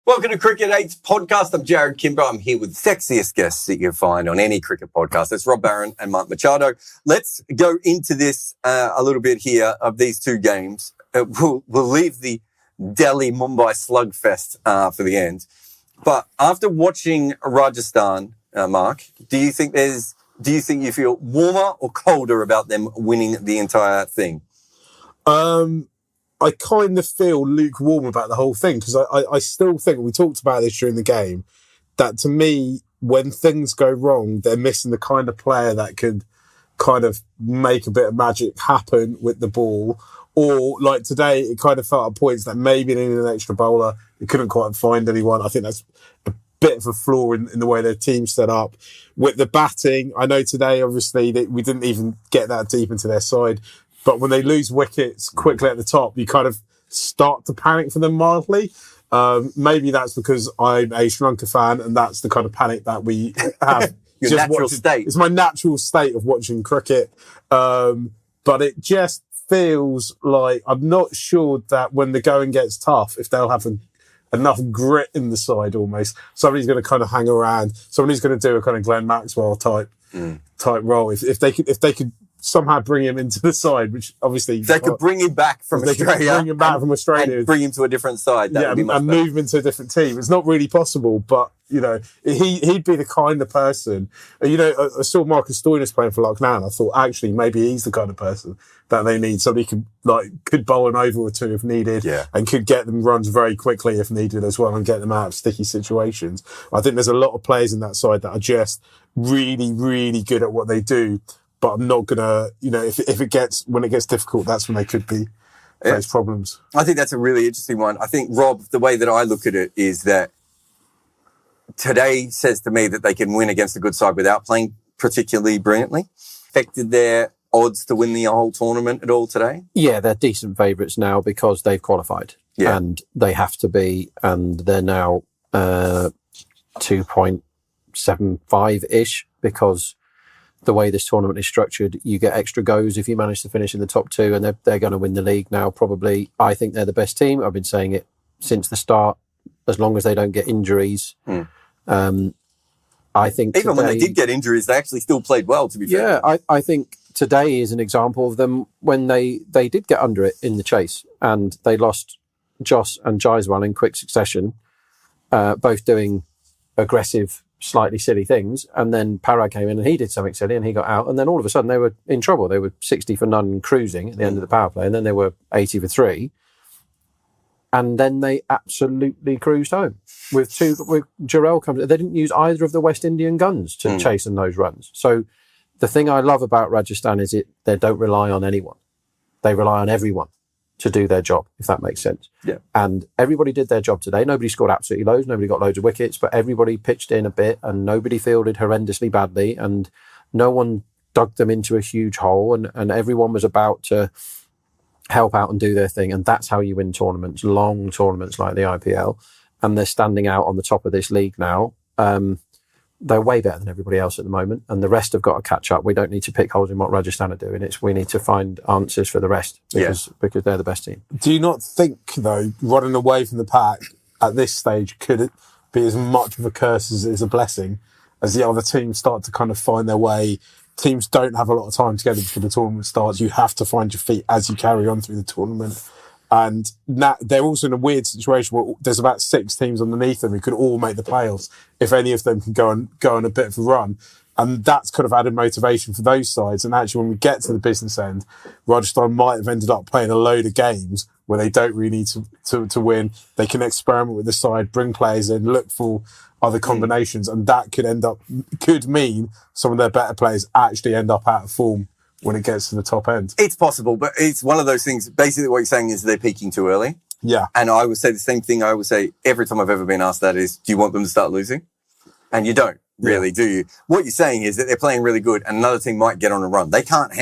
Welcome to Cricket 8's podcast. I'm Jarrod Kimber. I'm here with the sexiest guests that you can find on any cricket podcast. That's Rob Barron and Mark Machado. Let's go into this a little bit here of these two games. We'll leave the Delhi-Mumbai slugfest for the end. But after watching Rajasthan, Mark, do you think you feel warmer or colder about them winning the entire thing? I kind of feel lukewarm about the whole thing because I still think, we talked about this during the game, that to me, when things go wrong, they're missing the kind of player that could kind of make a bit of magic happen with the ball. Or like today, it kind of felt at points that maybe they needed an extra bowler. They couldn't quite find anyone. I think that's a bit of a flaw in the way their team's set up. With the batting, I know today, obviously, we didn't even get that deep into their side. But when they lose wickets quickly at the top, you kind of start to panic for them mildly. Maybe that's because I'm a Sri Lanka fan and that's the kind of panic that we have. Your natural state. It's my natural state of watching cricket. But it just feels like I'm not sure that when the going gets tough, if they'll have enough grit in the side almost. Somebody's going to kind of hang around. Somebody's going to do a kind of Glenn Maxwell type role. If they could somehow bring him into the side, which obviously they could bring him back from Australia. And bring him to a different side. That would be much better. Move him into a different team. It's not really possible, but you know, he'd be the kind of person. You know, I saw Marcus Stoinis playing for Lucknow, and I thought actually maybe he's the kind of person that they need. Somebody could bowl an over or two if needed, and could get them runs very quickly if needed as well, and get them out of sticky situations. I think there's a lot of players in that side that are just really, really good at what they do. But I'm not gonna, you know, when it gets difficult, that's when they could face problems. I think that's a really interesting one. I think, Rob, the way that I look at it is that today says to me that they can win against a good side without playing particularly brilliantly. Affected their odds to win the whole tournament at all today? Yeah, they're decent favourites now because they've qualified. Yeah. And they have to be, and they're now 2.75-ish because the way this tournament is structured, you get extra goes if you manage to finish in the top two, and they're going to win the league now, probably. I think they're the best team. I've been saying it since the start, as long as they don't get injuries. I think even when they did get injuries, they actually still played well, to be fair. Yeah, I think today is an example of them when they did get under it in the chase, and they lost Joss and Jaiswal in quick succession, both doing aggressive, slightly silly things, and then Parag came in and he did something silly and he got out, and then all of a sudden they were in trouble. They were 60 for none cruising at the end of the power play, and then they were 80 for 3, and then they absolutely cruised home with Jurel comes. They didn't use either of the West Indian guns to chase in those runs. So the thing I love about Rajasthan is they don't rely on anyone. They rely on everyone to do their job, if that makes sense. Yeah. And everybody did their job today. Nobody scored absolutely loads. Nobody got loads of wickets, but everybody pitched in a bit, and nobody fielded horrendously badly, and no one dug them into a huge hole, and everyone was about to help out and do their thing. And that's how you win tournaments, long tournaments like the IPL. And they're standing out on the top of this league now. They're way better than everybody else at the moment, and the rest have got to catch up. We don't need to pick holes in what Rajasthan are doing. We need to find answers for the rest because they're the best team. Do you not think, though, running away from the pack at this stage could it be as much of a curse as it is a blessing, as the other teams start to kind of find their way? Teams don't have a lot of time together before the tournament starts. You have to find your feet as you carry on through the tournament. And now they're also in a weird situation where there's about 6 teams underneath them who could all make the playoffs if any of them can go on a bit of a run. And that's kind of added motivation for those sides. And actually, when we get to the business end, Rajasthan might have ended up playing a load of games where they don't really need to win. They can experiment with the side, bring players in, look for other combinations. And that could mean some of their better players actually end up out of form when it gets to the top end. It's possible, but it's one of those things. Basically, what you're saying is they're peaking too early. Yeah. And I would say the same thing I would say every time I've ever been asked that is, do you want them to start losing? And you don't really, do you? What you're saying is that they're playing really good and another team might get on a run. They can't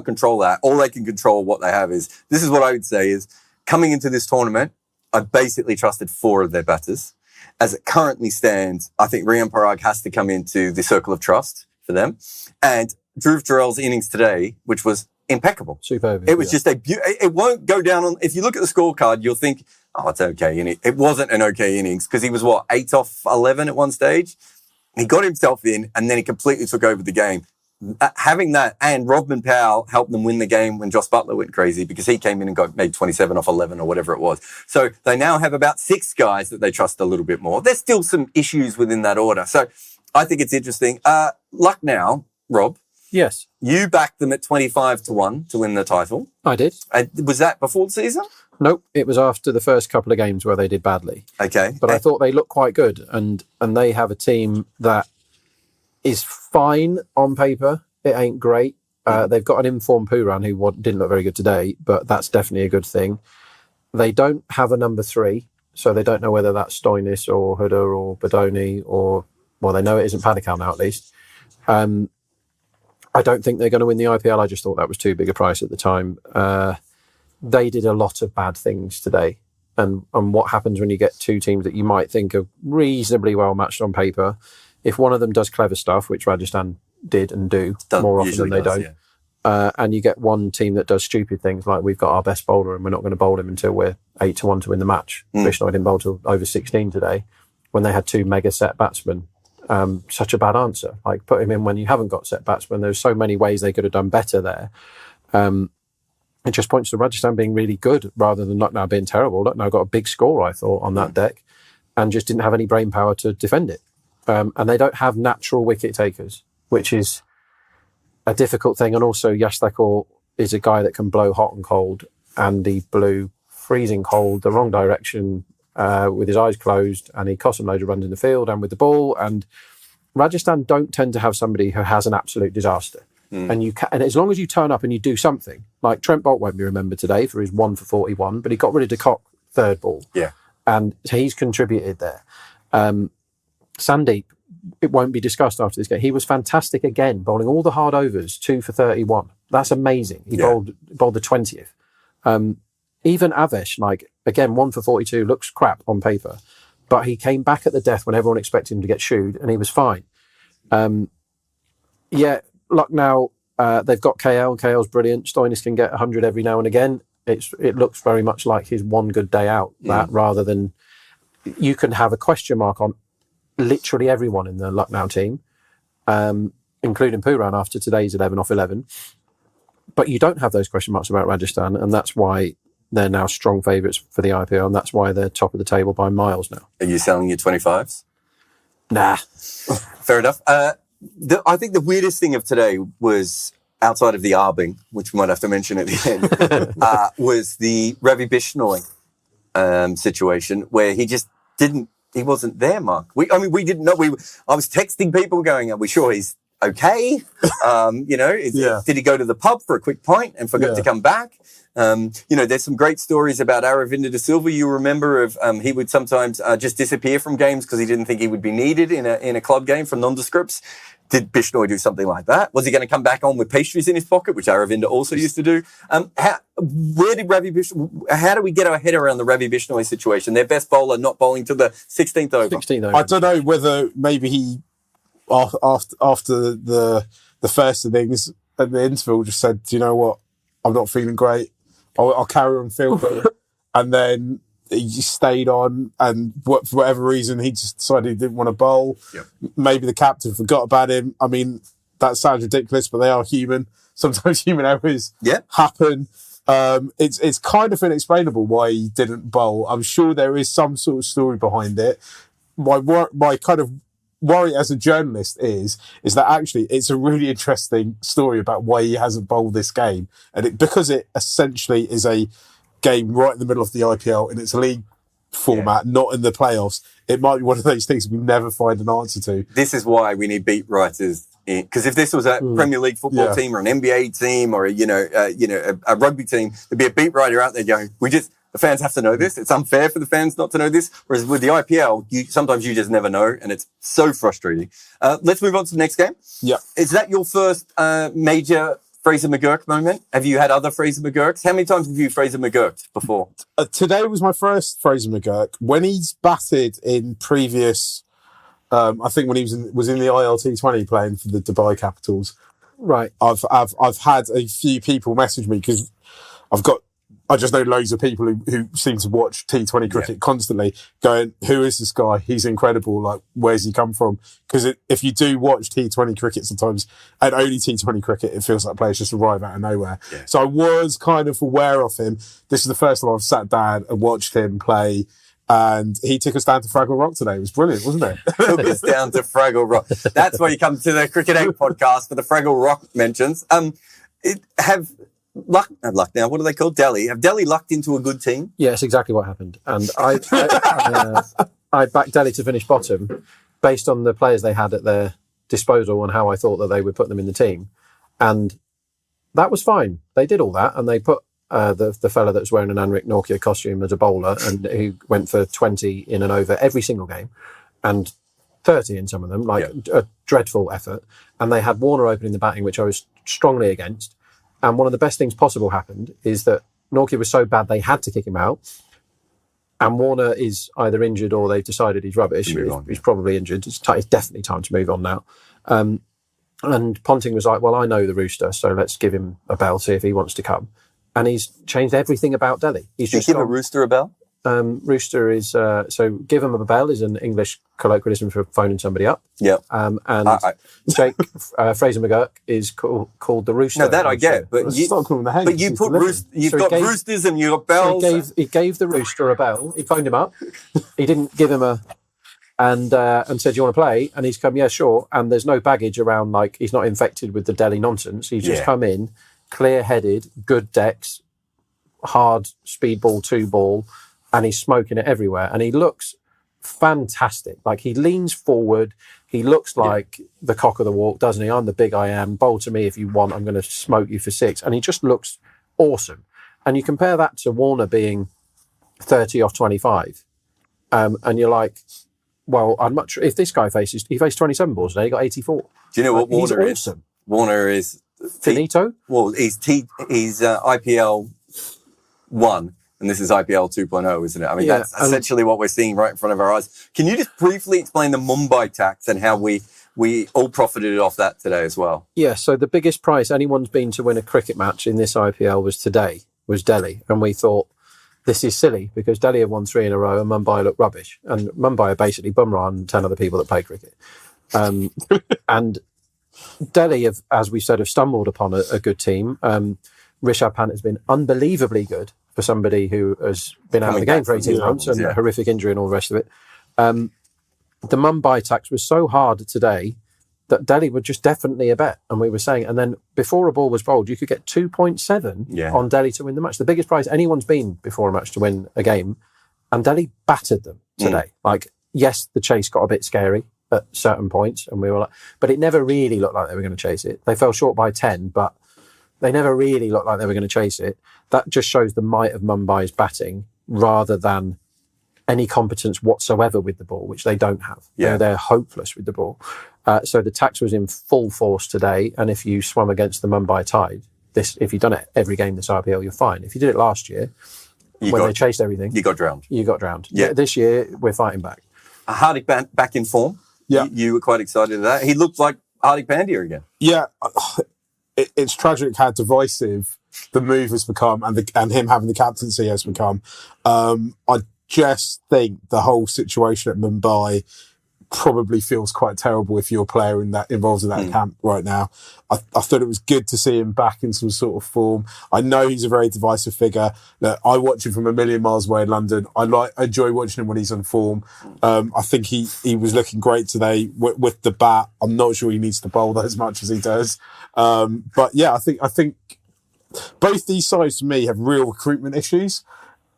control that. All they can control what they have is, this is what I would say is, coming into this tournament, I basically trusted 4 of their batters. As it currently stands, I think Rian Parag has to come into the circle of trust for them. And Dhruv Jurel's innings today, which was impeccable. Superb. It was just it won't go down on, if you look at the scorecard, you'll think, oh, it's okay inning. It wasn't an okay innings because he was 8 off 11 at one stage. He got himself in and then he completely took over the game. Having that and Rodman Powell helped them win the game when Josh Butler went crazy because he came in and got made 27 off 11 or whatever it was. So they now have about 6 guys that they trust a little bit more. There's still some issues within that order. So I think it's interesting. Lucknow, Rob. Yes. You backed them at 25-1 to win the title. I did. Was that before the season? Nope. It was after the first couple of games where they did badly. Okay. But I thought they looked quite good. And they have a team that is fine on paper. It ain't great. They've got an informed Pooran who didn't look very good today, but that's definitely a good thing. They don't have a number 3, so they don't know whether that's Stoinis or Huda or Badoni or, well, they know it isn't Padikal now at least. I don't think they're going to win the IPL. I just thought that was too big a price at the time. They did a lot of bad things today. And what happens when you get 2 teams that you might think are reasonably well matched on paper, if one of them does clever stuff, which Rajasthan did and do more often than they don't, and you get one team that does stupid things like we've got our best bowler and we're not going to bowl him until we're 8-1 to win the match. Bishnoi didn't bowl till over 16 today when they had 2 mega set batsmen. Such a bad answer. Like, put him in when you haven't got set batsmen. There's so many ways they could have done better there. It just points to Rajasthan being really good rather than Lucknow being terrible. Lucknow got a big score, I thought, on that deck and just didn't have any brain power to defend it. And they don't have natural wicket takers, which is a difficult thing. And also, Yash Thakur is a guy that can blow hot and cold, and he blew freezing cold the wrong direction with his eyes closed, and he cost him loads of runs in the field and with the ball. And Rajasthan don't tend to have somebody who has an absolute disaster. And as long as you turn up and you do something, like Trent Boult won't be remembered today for his 1 for 41, but he got rid of de Kock third ball. Yeah. And he's contributed there. Sandeep, it won't be discussed after this game. He was fantastic again, bowling all the hard overs, 2 for 31. That's amazing. He bowled the 20th. Even Avesh, like, again, 1 for 42, looks crap on paper, but he came back at the death when everyone expected him to get shooed, and he was fine. Lucknow, they've got KL, and KL's brilliant. Stoinis can get 100 every now and again. It looks very much like his one good day out, rather than you can have a question mark on literally everyone in the Lucknow team, including Pooran after today's 11 off 11. But you don't have those question marks about Rajasthan, and that's why they're now strong favourites for the IPL, and that's why they're top of the table by miles now. Are you selling your 25s? Nah. Fair enough. I think the weirdest thing of today was, outside of the arbing, which we might have to mention at the end, was the Ravi Bishnoi situation where he just he wasn't there, Mark. We didn't know. I was texting people going, are we sure he's okay? Did he go to the pub for a quick pint and forgot to come back? There's some great stories about Aravinda de Silva. You remember he would sometimes just disappear from games because he didn't think he would be needed in a club game from nondescripts. Did Bishnoi do something like that? Was he going to come back on with pastries in his pocket, which Aravinda also used to do? How do we get our head around the Ravi Bishnoi situation? Their best bowler not bowling to the 16th over. I don't know whether maybe he, after the first innings at the interval, just said, do you know what? I'm not feeling great. I'll carry on fielding. And then he just stayed on, and for whatever reason, he just decided he didn't want to bowl. Yep. Maybe the captain forgot about him. I mean, that sounds ridiculous, but they are human. Sometimes human errors happen. It's kind of inexplainable why he didn't bowl. I'm sure there is some sort of story behind it. My kind of worry as a journalist is that actually it's a really interesting story about why he hasn't bowled this game, and because it essentially is a game right in the middle of the IPL in its league format, not in the playoffs. It might be one of those things we never find an answer to. This is why we need beat writers, because if this was a Premier League football team or an NBA team or a rugby team, there'd be a beat writer out there going, the fans have to know this. It's unfair for the fans not to know this. Whereas with the IPL, sometimes you just never know, and it's so frustrating. Let's move on to the next game. Yeah. Is that your first major Fraser-McGurk moment? Have you had other Fraser-McGurks? How many times have you Fraser-McGurked before? Today was my first Fraser-McGurk. When he's batted in previous, I think when he was in the ILT20 playing for the Dubai Capitals. Right. I've had a few people message me because I've got I just know loads of people who seem to watch T20 cricket constantly going, who is this guy? He's incredible. Like, where's he come from? Because if you do watch T20 cricket sometimes, and only T20 cricket, it feels like players just arrive out of nowhere. Yeah. So I was kind of aware of him. This is the first time I've sat down and watched him play. And he took us down to Fraggle Rock today. It was brilliant, wasn't it? Took us down to Fraggle Rock. That's why you come to the Cricket Egg podcast for the Fraggle Rock mentions. Luck now. What do they call Delhi? Have Delhi lucked into a good team? Yeah, it's exactly what happened. And I backed Delhi to finish bottom based on the players they had at their disposal and how I thought that they would put them in the team. And that was fine. They did all that, and they put the fella that was wearing an Anrik Nortje costume as a bowler, and who went for 20 in and over every single game, and 30 in some of them, a dreadful effort. And they had Warner opening the batting, which I was strongly against. And one of the best things possible happened is that Nortje was so bad they had to kick him out. And Warner is either injured or they've decided he's rubbish. He's probably injured. It's definitely time to move on now. And Ponting was like, well, I know the Rooster, so let's give him a bell, see if he wants to come. And he's changed everything about Delhi. He's just give a Rooster a bell? Rooster is, so give him a bell is an English colloquialism for phoning somebody up. Yeah. And Fraser-McGurk is called the Rooster. No, that I get, but you put you've got roosters and you've got bells. So he gave the Rooster a bell. He phoned him up. He didn't give him and said, do you want to play? And he's come, yeah, sure. And there's no baggage around, like, he's not infected with the Delhi nonsense. He's just come in, clear-headed, good decks, hard speed ball, 2-ball, and he's smoking it everywhere. And he looks fantastic. Like, he leans forward. He looks like the cock of the walk, doesn't he? I'm the big I am. Bowl to me if you want. I'm going to smoke you for 6. And he just looks awesome. And you compare that to Warner being 30 off 25. And you're like, well, if this guy faced 27 balls today, he got 84. Do you know what Warner is? Awesome. Warner is finito. Well, he's IPL 1, and this is IPL 2.0, isn't it? I mean, that's essentially what we're seeing right in front of our eyes. Can you just briefly explain the Mumbai tax and how we all profited off that today as well? Yeah. So the biggest price anyone's been to win a cricket match in this IPL was Delhi, and we thought, this is silly because Delhi have won 3 in a row and Mumbai look rubbish. And Mumbai are basically Bumrah and 10 other people that play cricket. And Delhi have, as we said, have stumbled upon a good team. Rishabh Pant has been unbelievably good for somebody who has been out of the game for 18 months and a horrific injury and all the rest of it. The Mumbai tax was so hard today that Delhi were just definitely a bet. And we were saying, and then before a ball was bowled, you could get 2.7 on Delhi to win the match. The biggest prize anyone's been before a match to win a game. And Delhi battered them today. Like, yes, the chase got a bit scary at certain points. And we were like, but it never really looked like they were going to chase it. They fell short by 10, but they never really looked like they were going to chase it. That just shows the might of Mumbai's batting rather than any competence whatsoever with the ball, which they don't have. Yeah. They're hopeless with the ball. So the tax was in full force today. And if you swam against the Mumbai tide, if you've done it every game this IPL, you're fine. If you did it last year, they chased everything, you got drowned. Yeah. This year, we're fighting back. Hardik back in form. Yeah. You were quite excited at that. He looked like Hardik Pandya again. Yeah. It's tragic how divisive the move has become and him having the captaincy has become. I just think the whole situation at Mumbai probably feels quite terrible if you're a player involved in that camp right now. I thought it was good to see him back in some sort of form. I know he's a very divisive figure. Look, I watch him from a million miles away in London. I enjoy watching him when he's on form. I think he was looking great today with the bat. I'm not sure he needs to bowl that as much as he does. But yeah, I think both these sides to me have real recruitment issues.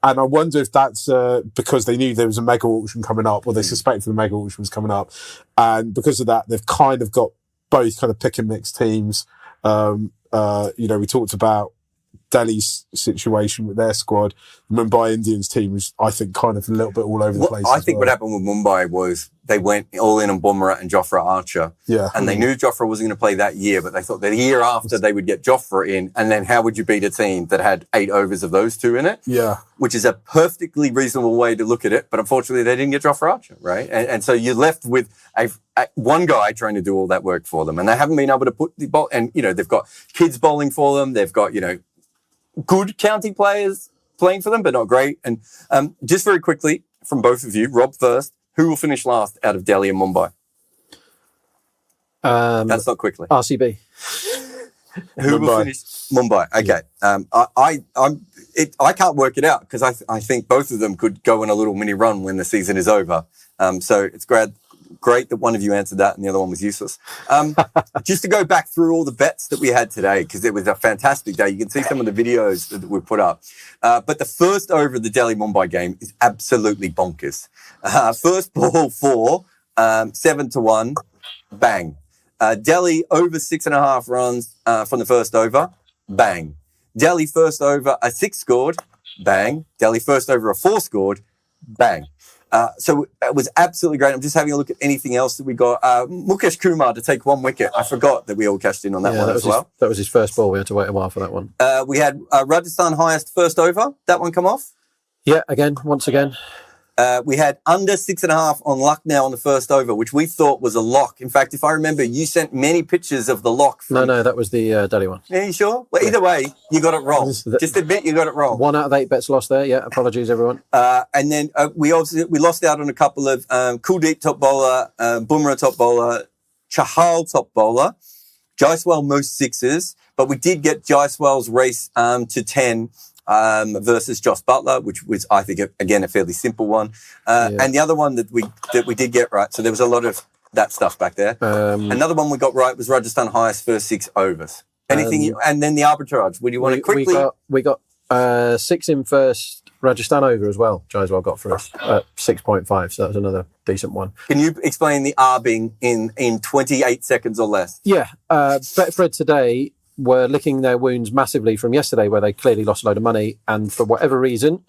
And I wonder if that's because they knew there was a mega auction coming up, or they suspected the mega auction was coming up. And because of that, they've kind of got both kind of pick and mix teams. We talked about Delhi's situation with their squad. The Mumbai Indians team was, I think, kind of a little bit all over the place. I think what happened with Mumbai was they went all in on Bumrah and Jofra Archer. Yeah. And they knew Jofra wasn't going to play that year, but they thought the year after they would get Jofra in. And then how would you beat a team that had 8 overs of those two in it? Yeah. Which is a perfectly reasonable way to look at it. But unfortunately, they didn't get Jofra Archer, right? And so you're left with one guy trying to do all that work for them. And they haven't been able to put the ball. And, they've got kids bowling for them. They've got, good county players playing for them, but not great. And just very quickly, from both of you, Rob first, who will finish last out of Delhi and Mumbai? That's not quickly. RCB. Who will finish Mumbai? Okay. I can't work it out because I think both of them could go on a little mini run when the season is over. So it's great that one of you answered that and the other one was useless. Just to go back through all the bets that we had today, because it was a fantastic day. You can see some of the videos that we put up. But the first over of the Delhi-Mumbai game is absolutely bonkers. First ball 4, 7-1, bang. Delhi over 6.5 runs from the first over, bang. Delhi first over a 6 scored, bang. Delhi first over a 4 scored, bang. So it was absolutely great. I'm just having a look at anything else that we got. Mukesh Kumar to take 1 wicket. I forgot that we all cashed in on that one as well. That was his first ball. We had to wait a while for that one. We had Rajasthan highest first over. That one come off. Yeah, once again. We had under 6.5 on Lucknow on the first over, which we thought was a lock. In fact, if I remember, you sent many pictures of the lock. No, that was the Delhi one. Are you sure? Well, either way, you got it wrong. Just admit you got it wrong. 1 out of 8 bets lost there. Yeah, apologies, everyone. And then we lost out on a couple of Kuldeep top bowler, Bumrah top bowler, Chahal top bowler, Jaiswal most sixes, but we did get Jaiswal's race to 10. Versus Joss Butler, which was, I think, again, a fairly simple one. And the other one that we did get right, so there was a lot of that stuff back there. Another one we got right was Rajasthan highest first 6 overs. Anything, and then the arbitrage. Would you want to quickly? We got 6 in first Rajasthan over as well. Jaiswal got for us at 6.5, so that was another decent one. Can you explain the arbing in 28 seconds or less? Yeah, Betfred today were licking their wounds massively from yesterday where they clearly lost a load of money, and for whatever reason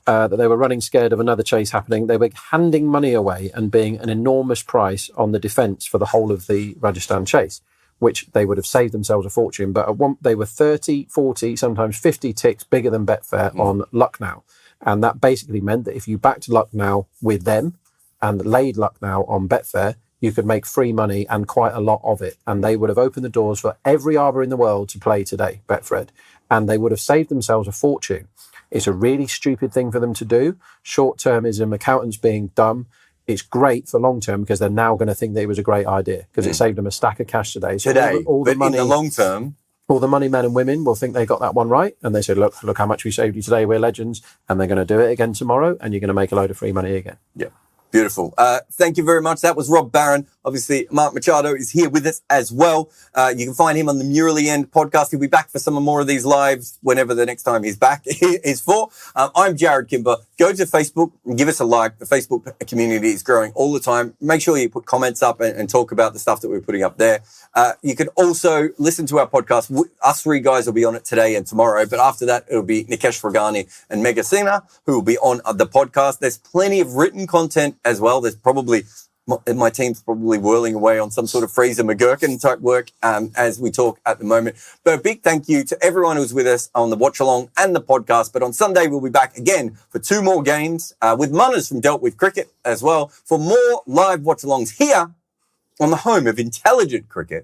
that they were running scared of another chase happening, they were handing money away and being an enormous price on the defence for the whole of the Rajasthan chase, which they would have saved themselves a fortune. But at one, they were 30, 40, sometimes 50 ticks bigger than Betfair on Lucknow. And that basically meant that if you backed Lucknow with them and laid Lucknow on Betfair, you could make free money and quite a lot of it. And they would have opened the doors for every arbor in the world to play today, Betfred. And they would have saved themselves a fortune. It's a really stupid thing for them to do. Short-termism, accountants being dumb. It's great for long-term because they're now going to think that it was a great idea because it saved them a stack of cash today. So all the money, in the long term, all the money men and women will think they got that one right. And they say, look how much we saved you today. We're legends. And they're going to do it again tomorrow. And you're going to make a load of free money again. Yeah. Beautiful. Thank you very much. That was Rob Barron. Obviously, Mark Machado is here with us as well. You can find him on the Murally End podcast. He'll be back for some more of these lives whenever the next time he's back is for. I'm Jarrod Kimber. Go to Facebook and give us a like. The Facebook community is growing all the time. Make sure you put comments up and talk about the stuff that we're putting up there. You can also listen to our podcast. Us 3 guys will be on it today and tomorrow. But after that, it'll be Nikesh Fragani and Mega Sina who will be on the podcast. There's plenty of written content as well. There's probably, my team's probably whirling away on some sort of Fraser-McGurk type work as we talk at the moment. But a big thank you to everyone who's with us on the watch along and the podcast. But on Sunday, we'll be back again for 2 more games with Munners from Dealt With Cricket as well for more live watch alongs here on the home of intelligent cricket.